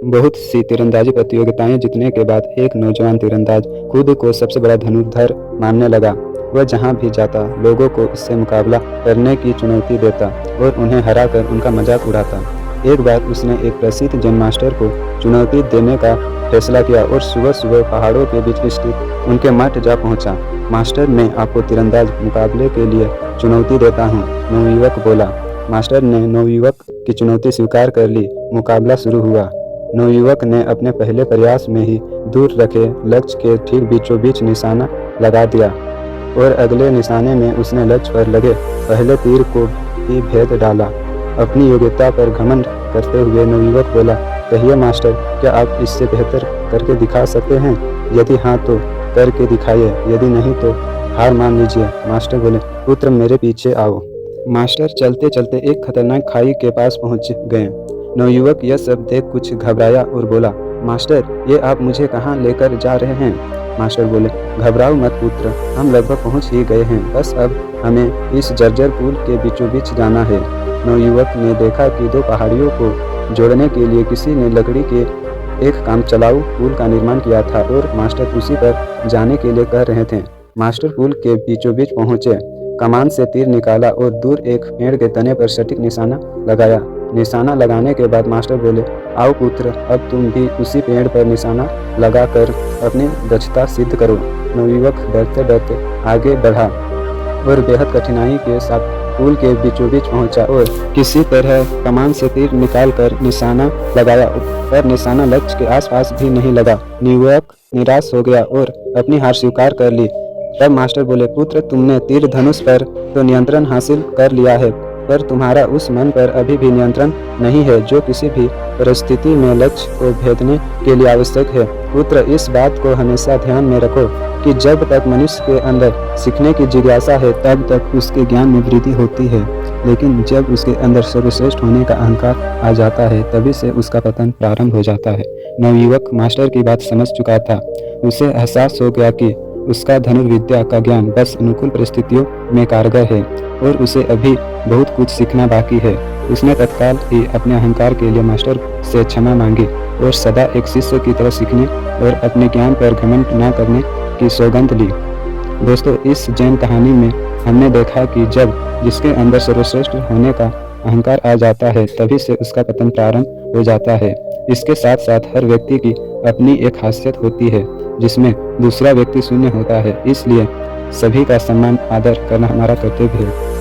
बहुत सी तीरंदाजी प्रतियोगिताएं जीतने के बाद एक नौजवान तीरंदाज खुद को सबसे बड़ा धनुर्धर मानने लगा। वह जहां भी जाता लोगों को उससे मुकाबला करने की चुनौती देता और उन्हें हराकर उनका मजाक उड़ाता। एक बार उसने एक प्रसिद्ध जैन मास्टर को चुनौती देने का फैसला किया और सुबह सुबह पहाड़ों के बीच स्थित उनके मठ जा पहुंचा। मास्टर, मैं आपको तीरंदाज मुकाबले के लिए चुनौती देता हूँ, नवयुवक बोला। मास्टर ने नवयुवक की चुनौती स्वीकार कर ली। मुकाबला शुरू हुआ। नवयुवक ने अपने पहले प्रयास में ही दूर रखे लक्ष्य के ठीक बीचों बीच निशाना लगा दिया और अगले निशाने में उसने लक्ष्य पर लगे पहले तीर को ही भेद डाला। अपनी योग्यता पर घमंड करते हुए नवयुवक बोला, कहिए मास्टर, क्या आप इससे बेहतर करके दिखा सकते हैं? यदि हाँ तो करके दिखाइए, यदि नहीं तो हार मान लीजिए। मास्टर बोले, पुत्र मेरे पीछे आओ। मास्टर चलते चलते एक खतरनाक खाई के पास पहुंच गए। नवयुवक यह सब देख कुछ घबराया और बोला, मास्टर, ये आप मुझे कहाँ लेकर जा रहे हैं? मास्टर बोले, घबराओ मत पुत्र, हम लगभग पहुंच ही गए हैं, बस अब हमें इस जर्जर पुल के बीचों बीच जाना है। नवयुवक ने देखा कि दो पहाड़ियों को जोड़ने के लिए किसी ने लकड़ी के एक काम चलाऊ पुल का निर्माण किया था और मास्टर उसी पर जाने के लिए कह रहे थे। मास्टर पुल के बीचों बीच पहुंचे, कमान से तीर निकाला और दूर एक पेड़ के तने पर सटीक निशाना लगाया। निशाना लगाने के बाद मास्टर बोले, आओ पुत्र, अब तुम भी उसी पेड़ पर निशाना लगाकर अपनी दक्षता सिद्ध करो। नवयुवक डरते डरते आगे बढ़ा और बेहद कठिनाई के साथ पुल के बीचों बीच पहुंचा और किसी तरह कमान से तीर निकालकर निशाना लगाया, पर निशाना लक्ष्य के आसपास भी नहीं लगा। नवयुवक निराश हो गया और अपनी हार स्वीकार कर ली। तब मास्टर बोले, पुत्र, तुमने तीर धनुष पर तो नियंत्रण हासिल कर लिया है, पर तुम्हारा उस मन पर अभी भी नियंत्रण नहीं है जो किसी भी परिस्थिति में लक्ष्य को भेदने के लिए आवश्यक है। पुत्र, इस बात को हमेशा ध्यान में रखो कि जब तक मनुष्य के अंदर सीखने की जिज्ञासा है तब तक उसके ज्ञान में वृद्धि होती है, लेकिन जब उसके अंदर सर्वश्रेष्ठ होने का अहंकार आ जाता है तभी से उसका पतन प्रारंभ हो जाता है। नवयुवक मास्टर की बात समझ चुका था। उसे एहसास हो गया कि उसका धनुर्विद्या का ज्ञान बस अनुकूल परिस्थितियों में कारगर है और उसे अभी बहुत कुछ सीखना बाकी है। उसने तत्काल ही अपने अहंकार के लिए मास्टर से क्षमा मांगी और सदा एक शिष्य की तरह सीखने और अपने ज्ञान पर घमंड न करने की सौगंध ली। दोस्तों, इस जैन कहानी में हमने देखा कि जब जिसके अंदर सर्वश्रेष्ठ होने का अहंकार आ जाता है तभी से उसका पतन प्रारंभ हो जाता है। इसके साथ साथ हर व्यक्ति की अपनी एक खासियत होती है जिसमें दूसरा व्यक्ति शून्य होता है, इसलिए सभी का सम्मान आदर करना हमारा कर्तव्य है।